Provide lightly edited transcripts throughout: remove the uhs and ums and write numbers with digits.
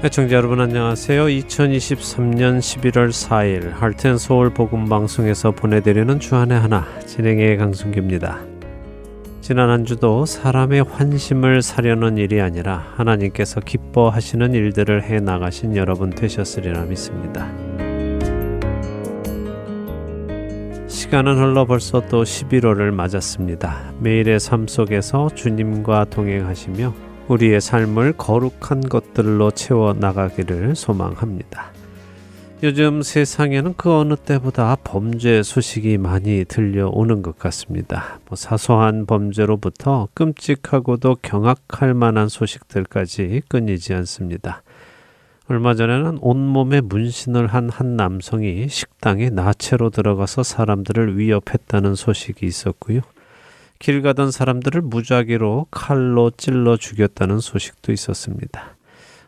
시청자 여러분 안녕하세요. 2023년 11월 4일 할텐서울 복음방송에서 보내드리는 주안의 하나 진행의 강승규입니다. 지난 한 주도 사람의 환심을 사려는 일이 아니라 하나님께서 기뻐하시는 일들을 해나가신 여러분 되셨으리라 믿습니다. 시간은 흘러 벌써 또 11월을 맞았습니다. 매일의 삶 속에서 주님과 동행하시며 우리의 삶을 거룩한 것들로 채워나가기를 소망합니다. 요즘 세상에는 그 어느 때보다 범죄 소식이 많이 들려오는 것 같습니다. 사소한 범죄로부터 끔찍하고도 경악할 만한 소식들까지 끊이지 않습니다. 얼마 전에는 온몸에 문신을 한 남성이 식당에 나체로 들어가서 사람들을 위협했다는 소식이 있었고요. 길 가던 사람들을 무작위로 칼로 찔러 죽였다는 소식도 있었습니다.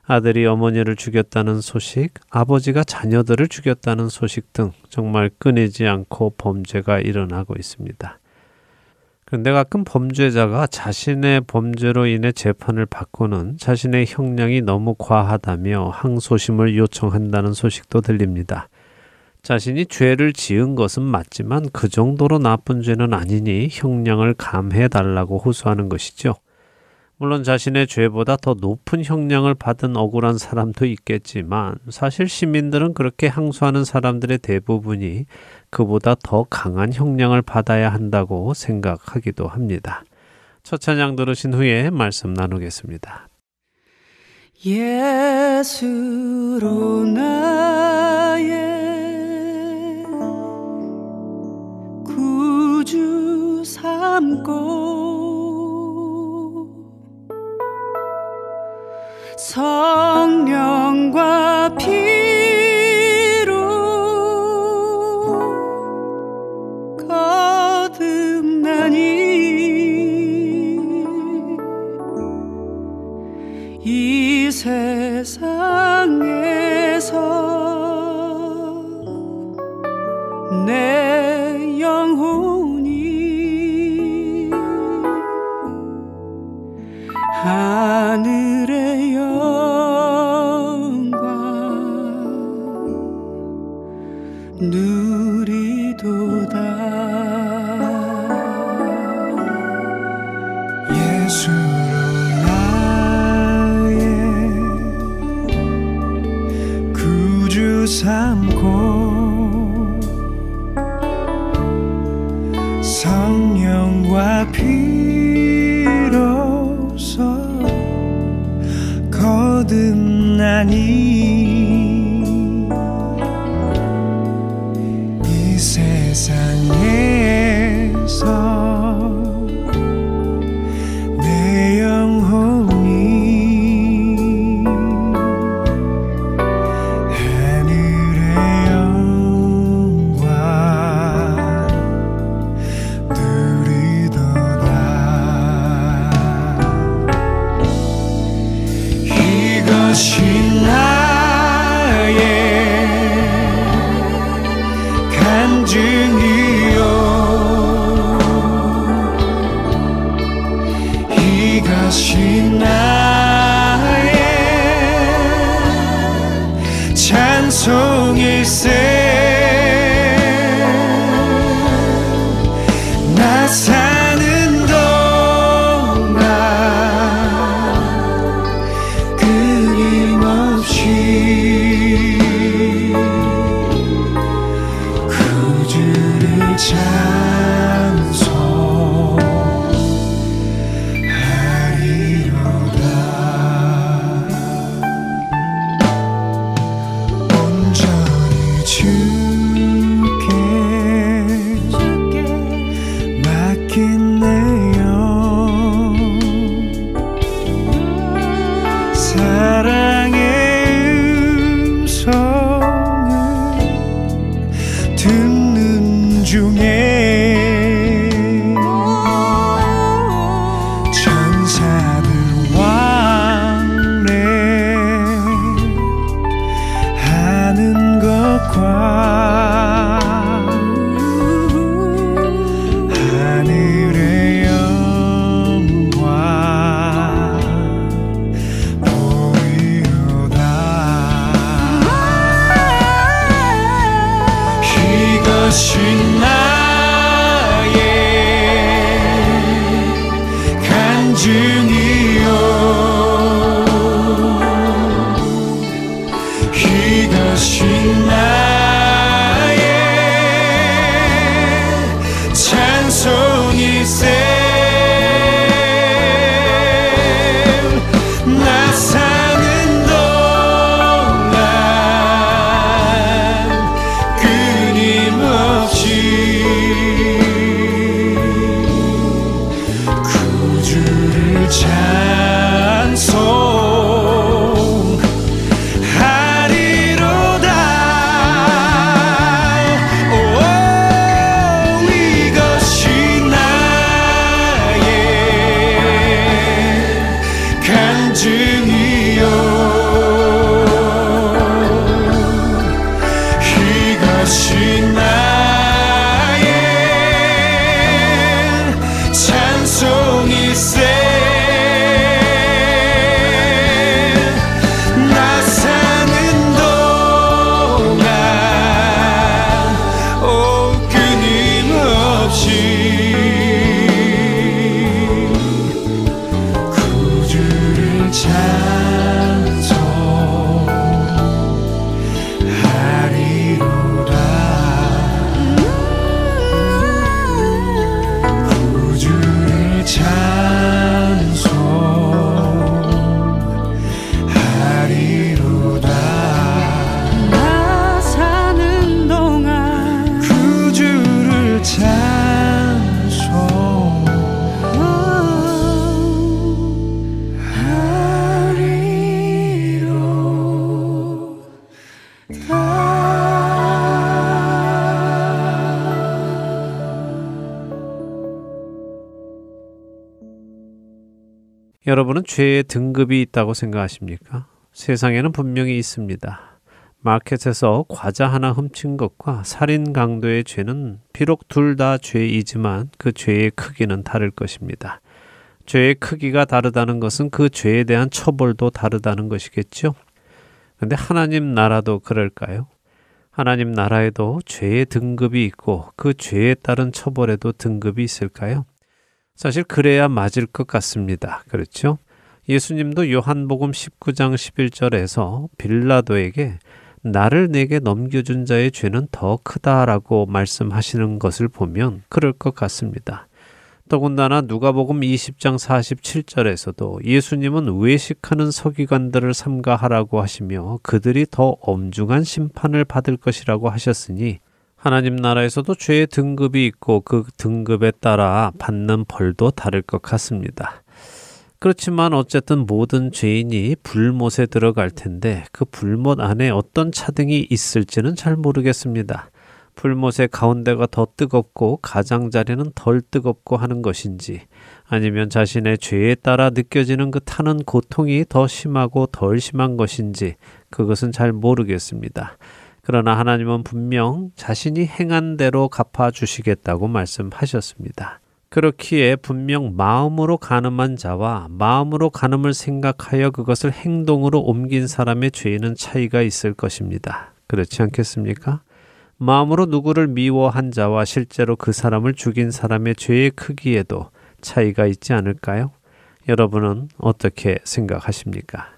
아들이 어머니를 죽였다는 소식, 아버지가 자녀들을 죽였다는 소식 등 정말 끊이지 않고 범죄가 일어나고 있습니다. 그런데 가끔 범죄자가 자신의 범죄로 인해 재판을 받고는 자신의 형량이 너무 과하다며 항소심을 요청한다는 소식도 들립니다. 자신이 죄를 지은 것은 맞지만 그 정도로 나쁜 죄는 아니니 형량을 감해달라고 호소하는 것이죠. 물론 자신의 죄보다 더 높은 형량을 받은 억울한 사람도 있겠지만 사실 시민들은 그렇게 항소하는 사람들의 대부분이 그보다 더 강한 형량을 받아야 한다고 생각하기도 합니다. 첫 찬양 들으신 후에 말씀 나누겠습니다. 예수로 나의 구주 삼고 성령과 피로 거듭나니 이 세상에서 내 영혼이 하늘의 영광 누리도다. 예수로 나의 구주 삼고 성령과 피로써 거듭나니 이 세상에서 내 영혼이 하늘의 영광 이것이 나의 간증이요 이것이 나의 찬송일세. 나 사는 동안 구주를 찬송하리로다. 온전히 주 이것이 나의 간증이요 이것이 나의 찬송이세 나 사는 동안 끊임없이 구주를 찬송하리로다. 오, 이것이 나의 간증이요 이것이 나의 찬송이세 나 사는 동안 오 끊임없이 구주를 찬송하리로다. 구주를 찬송하리로다. 나 사는 동안 구주를 여러분은 죄의 등급이 있다고 생각하십니까? 세상에는 분명히 있습니다. 마켓에서 과자 하나 훔친 것과 살인 강도의 죄는 비록 둘 다 죄이지만 그 죄의 크기는 다를 것입니다. 죄의 크기가 다르다는 것은 그 죄에 대한 처벌도 다르다는 것이겠죠? 근데 하나님 나라도 그럴까요? 하나님 나라에도 죄의 등급이 있고 그 죄에 따른 처벌에도 등급이 있을까요? 사실 그래야 맞을 것 같습니다. 그렇죠? 예수님도 요한복음 19장 11절에서 빌라도에게 나를 내게 넘겨준 자의 죄는 더 크다라고 말씀하시는 것을 보면 그럴 것 같습니다. 더군다나 누가복음 20장 47절에서도 예수님은 외식하는 서기관들을 삼가하라고 하시며 그들이 더 엄중한 심판을 받을 것이라고 하셨으니 하나님 나라에서도 죄의 등급이 있고 그 등급에 따라 받는 벌도 다를 것 같습니다. 그렇지만 어쨌든 모든 죄인이 불못에 들어갈 텐데 그 불못 안에 어떤 차등이 있을지는 잘 모르겠습니다. 불못의 가운데가 더 뜨겁고 가장자리는 덜 뜨겁고 하는 것인지 아니면 자신의 죄에 따라 느껴지는 그 타는 고통이 더 심하고 덜 심한 것인지 그것은 잘 모르겠습니다. 그러나 하나님은 분명 자신이 행한 대로 갚아주시겠다고 말씀하셨습니다. 그렇기에 분명 마음으로 간음한 자와 마음으로 간음을 생각하여 그것을 행동으로 옮긴 사람의 죄에는 차이가 있을 것입니다. 그렇지 않겠습니까? 마음으로 누구를 미워한 자와 실제로 그 사람을 죽인 사람의 죄의 크기에도 차이가 있지 않을까요? 여러분은 어떻게 생각하십니까?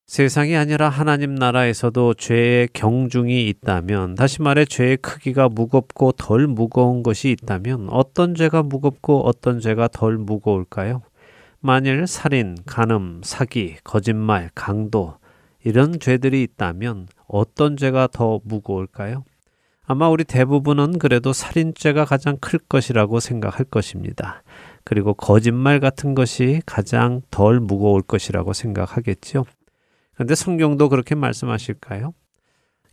세상이 아니라 하나님 나라에서도 죄의 경중이 있다면, 다시 말해 죄의 크기가 무겁고 덜 무거운 것이 있다면 어떤 죄가 무겁고 어떤 죄가 덜 무거울까요? 만일 살인, 간음, 사기, 거짓말, 강도 이런 죄들이 있다면 어떤 죄가 더 무거울까요? 아마 우리 대부분은 그래도 살인죄가 가장 클 것이라고 생각할 것입니다. 그리고 거짓말 같은 것이 가장 덜 무거울 것이라고 생각하겠죠. 그런데 성경도 그렇게 말씀하실까요?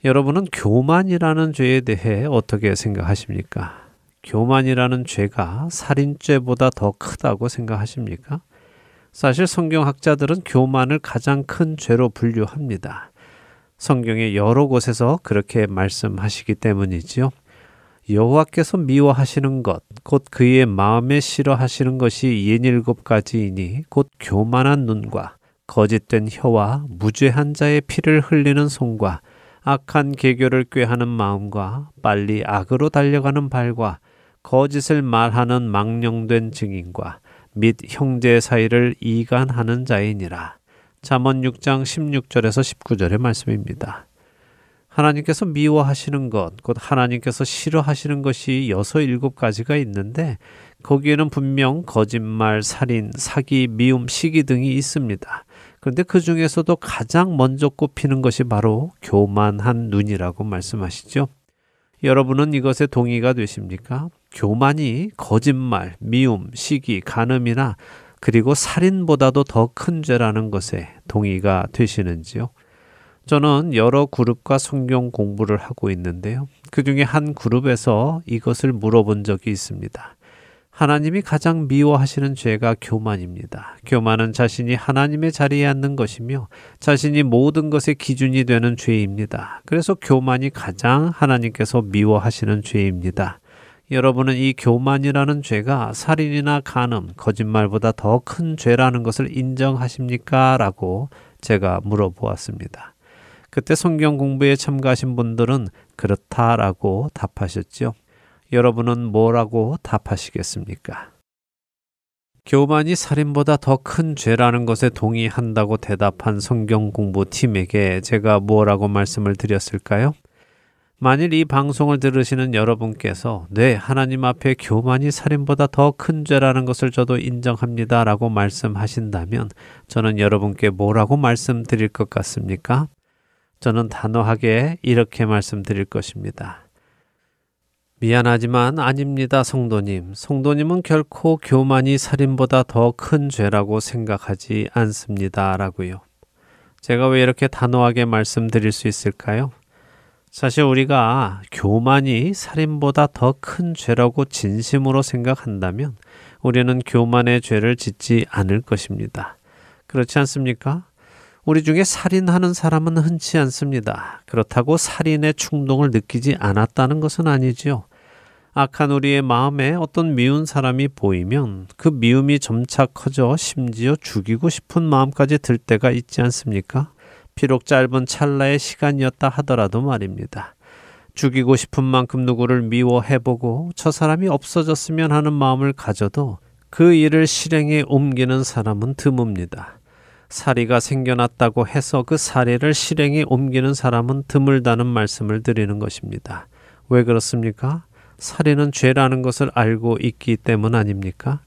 여러분은 교만이라는 죄에 대해 어떻게 생각하십니까? 교만이라는 죄가 살인죄보다 더 크다고 생각하십니까? 사실 성경학자들은 교만을 가장 큰 죄로 분류합니다. 성경의 여러 곳에서 그렇게 말씀하시기 때문이지요. 여호와께서 미워하시는 것, 곧 그의 마음에 싫어하시는 것이 67가지이니 곧 교만한 눈과 거짓된 혀와 무죄한 자의 피를 흘리는 손과 악한 계교를 꾀하는 마음과 빨리 악으로 달려가는 발과 거짓을 말하는 망령된 증인과 및 형제 사이를 이간하는 자이니라. 잠언 6장 16절에서 19절의 말씀입니다. 하나님께서 미워하시는 것, 곧 하나님께서 싫어하시는 것이 6, 7가지가 있는데 거기에는 분명 거짓말, 살인, 사기, 미움, 시기 등이 있습니다. 그런데 그 중에서도 가장 먼저 꼽히는 것이 바로 교만한 눈이라고 말씀하시죠. 여러분은 이것에 동의가 되십니까? 교만이 거짓말, 미움, 시기, 간음이나 그리고 살인보다도 더 큰 죄라는 것에 동의가 되시는지요? 저는 여러 그룹과 성경 공부를 하고 있는데요. 그 중에 한 그룹에서 이것을 물어본 적이 있습니다. 하나님이 가장 미워하시는 죄가 교만입니다. 교만은 자신이 하나님의 자리에 앉는 것이며 자신이 모든 것의 기준이 되는 죄입니다. 그래서 교만이 가장 하나님께서 미워하시는 죄입니다. 여러분은 이 교만이라는 죄가 살인이나 간음, 거짓말보다 더 큰 죄라는 것을 인정하십니까? 라고 제가 물어보았습니다. 그때 성경 공부에 참가하신 분들은 그렇다라고 답하셨죠. 여러분은 뭐라고 답하시겠습니까? 교만이 살인보다 더 큰 죄라는 것에 동의한다고 대답한 성경 공부 팀에게 제가 뭐라고 말씀을 드렸을까요? 만일 이 방송을 들으시는 여러분께서 네, 하나님 앞에 교만이 살인보다 더 큰 죄라는 것을 저도 인정합니다 라고 말씀하신다면 저는 여러분께 뭐라고 말씀드릴 것 같습니까? 저는 단호하게 이렇게 말씀드릴 것입니다. 미안하지만 아닙니다, 성도님. 성도님은 결코 교만이 살인보다 더 큰 죄라고 생각하지 않습니다. 라고요. 제가 왜 이렇게 단호하게 말씀드릴 수 있을까요? 사실 우리가 교만이 살인보다 더 큰 죄라고 진심으로 생각한다면 우리는 교만의 죄를 짓지 않을 것입니다. 그렇지 않습니까? 우리 중에 살인하는 사람은 흔치 않습니다. 그렇다고 살인의 충동을 느끼지 않았다는 것은 아니지요. 악한 우리의 마음에 어떤 미운 사람이 보이면 그 미움이 점차 커져 심지어 죽이고 싶은 마음까지 들 때가 있지 않습니까? 비록 짧은 찰나의 시간이었다 하더라도 말입니다. 죽이고 싶은 만큼 누구를 미워해보고 저 사람이 없어졌으면 하는 마음을 가져도 그 일을 실행에 옮기는 사람은 드뭅니다. 살이가 생겨났다고 해서 그 살해를 실행에 옮기는 사람은 드물다는 말씀을 드리는 것입니다. 왜 그렇습니까? 살인은 죄라는 것을 알고 있기 때문 아닙니까?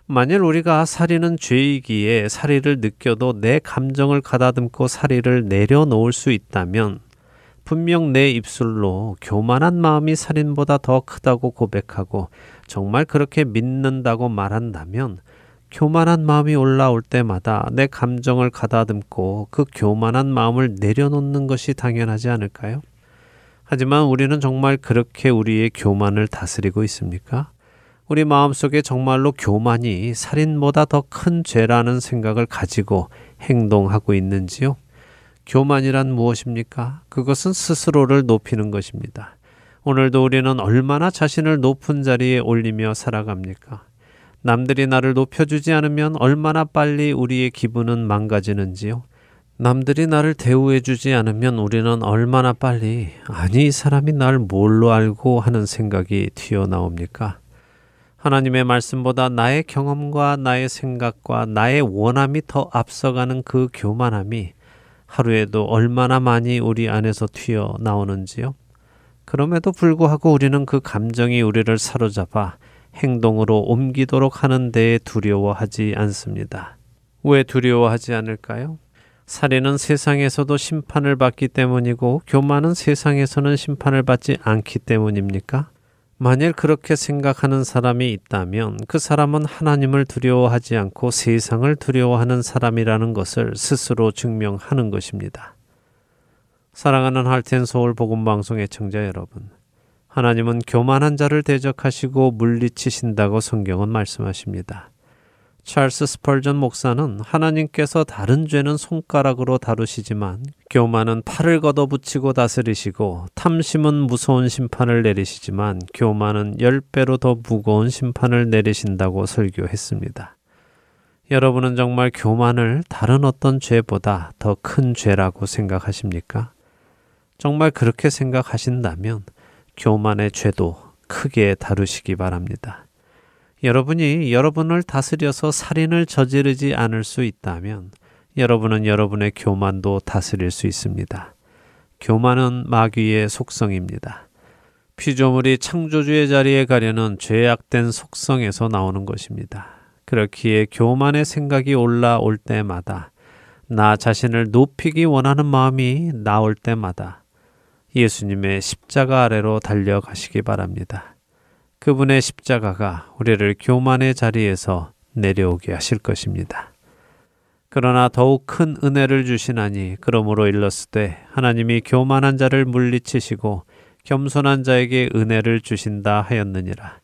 만일 우리가 살인은 죄이기에 살인을 느껴도 내 감정을 가다듬고 살인을 내려놓을 수 있다면 분명 내 입술로 교만한 마음이 살인보다 더 크다고 고백하고 정말 그렇게 믿는다고 말한다면 교만한 마음이 올라올 때마다 내 감정을 가다듬고 그 교만한 마음을 내려놓는 것이 당연하지 않을까요? 하지만 우리는 정말 그렇게 우리의 교만을 다스리고 있습니까? 우리 마음속에 정말로 교만이 살인보다 더 큰 죄라는 생각을 가지고 행동하고 있는지요? 교만이란 무엇입니까? 그것은 스스로를 높이는 것입니다. 오늘도 우리는 얼마나 자신을 높은 자리에 올리며 살아갑니까? 남들이 나를 높여주지 않으면 얼마나 빨리 우리의 기분은 망가지는지요? 남들이 나를 대우해주지 않으면 우리는 얼마나 빨리 아니 이 사람이 날 뭘로 알고 하는 생각이 튀어나옵니까? 하나님의 말씀보다 나의 경험과 나의 생각과 나의 원함이 더 앞서가는 그 교만함이 하루에도 얼마나 많이 우리 안에서 튀어나오는지요? 그럼에도 불구하고 우리는 그 감정이 우리를 사로잡아 행동으로 옮기도록 하는 데에 두려워하지 않습니다. 왜 두려워하지 않을까요? 살인은 세상에서도 심판을 받기 때문이고 교만은 세상에서는 심판을 받지 않기 때문입니까? 만일 그렇게 생각하는 사람이 있다면 그 사람은 하나님을 두려워하지 않고 세상을 두려워하는 사람이라는 것을 스스로 증명하는 것입니다. 사랑하는 할텐서울 복음방송 애청자 여러분, 하나님은 교만한 자를 대적하시고 물리치신다고 성경은 말씀하십니다. 찰스 스펄전 목사는 하나님께서 다른 죄는 손가락으로 다루시지만 교만은 팔을 걷어붙이고 다스리시고 탐심은 무서운 심판을 내리시지만 교만은 10배로 더 무거운 심판을 내리신다고 설교했습니다. 여러분은 정말 교만을 다른 어떤 죄보다 더 큰 죄라고 생각하십니까? 정말 그렇게 생각하신다면 교만의 죄도 크게 다루시기 바랍니다. 여러분이 여러분을 다스려서 살인을 저지르지 않을 수 있다면 여러분은 여러분의 교만도 다스릴 수 있습니다. 교만은 마귀의 속성입니다. 피조물이 창조주의 자리에 가려는 죄악된 속성에서 나오는 것입니다. 그렇기에 교만의 생각이 올라올 때마다 나 자신을 높이기 원하는 마음이 나올 때마다 예수님의 십자가 아래로 달려가시기 바랍니다. 그분의 십자가가 우리를 교만의 자리에서 내려오게 하실 것입니다. 그러나 더욱 큰 은혜를 주시나니 그러므로 일렀으되 하나님이 교만한 자를 물리치시고 겸손한 자에게 은혜를 주신다 하였느니라.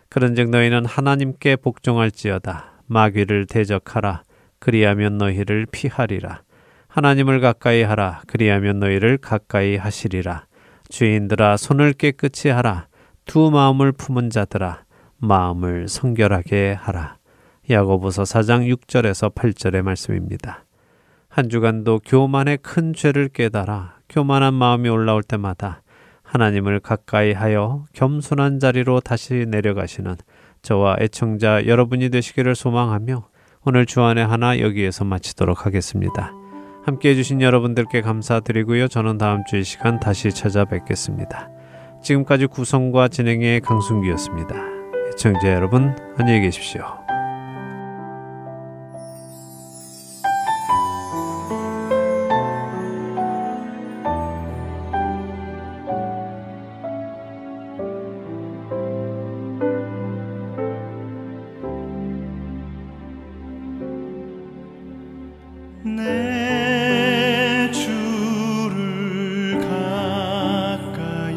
그런즉 너희는 하나님께 복종할지어다. 마귀를 대적하라. 그리하면 너희를 피하리라. 하나님을 가까이 하라. 그리하면 너희를 가까이 하시리라. 죄인들아 손을 깨끗이 하라. 두 마음을 품은 자들아 마음을 성결하게 하라. 야고보서 4장 6절에서 8절의 말씀입니다. 한 주간도 교만의 큰 죄를 깨달아 교만한 마음이 올라올 때마다 하나님을 가까이 하여 겸손한 자리로 다시 내려가시는 저와 애청자 여러분이 되시기를 소망하며 오늘 주안의 하나 여기에서 마치도록 하겠습니다. 함께해 주신 여러분들께 감사드리고요. 저는 다음 주 이 시간 다시 찾아뵙겠습니다. 지금까지 구성과 진행의 강순기였습니다. 애청자 여러분 안녕히 계십시오. 내 주를 가까이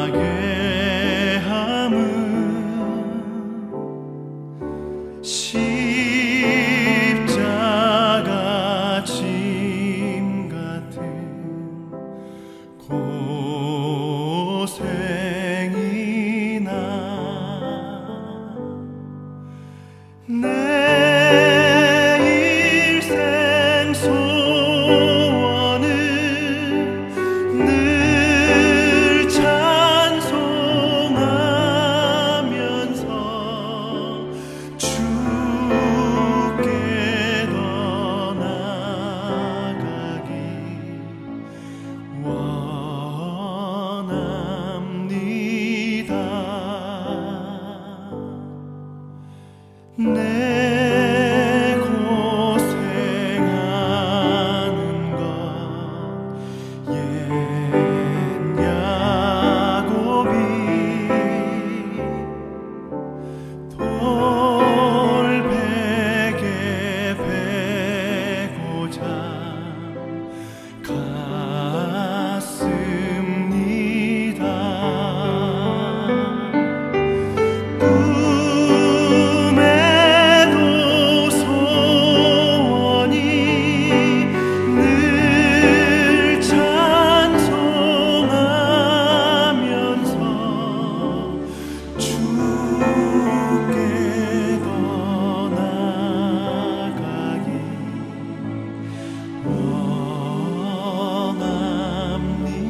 하게 함은 십자가 짐 같은 고생이나 내 일생 소원은 늘 찬송하면서 주께 더 나아가기 원합니다. 내 고생하는 것 옛 야곱이 돌베개 베고자 갔습니다. 꿈에도 소원이 늘 찬송하면서 주께 더 나아가기 원합니다.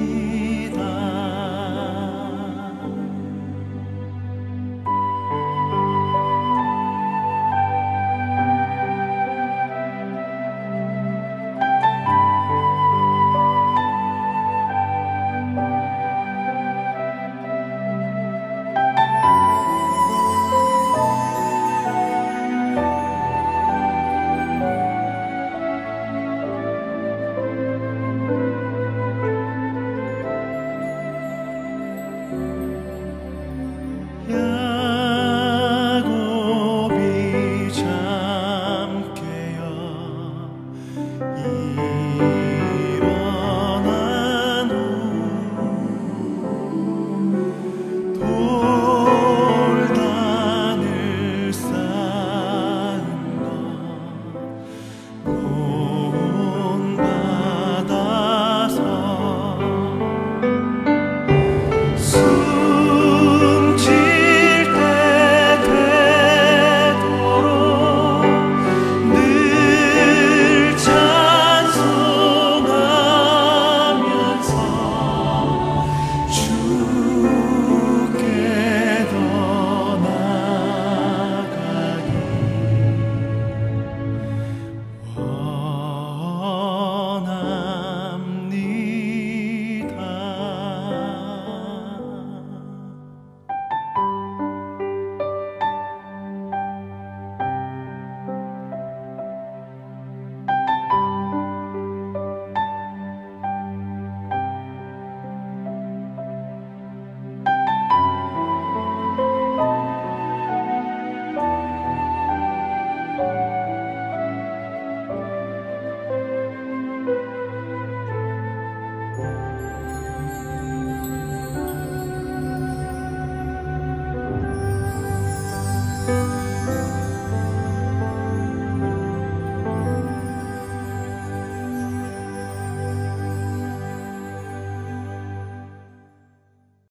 야곱이 잠 깨어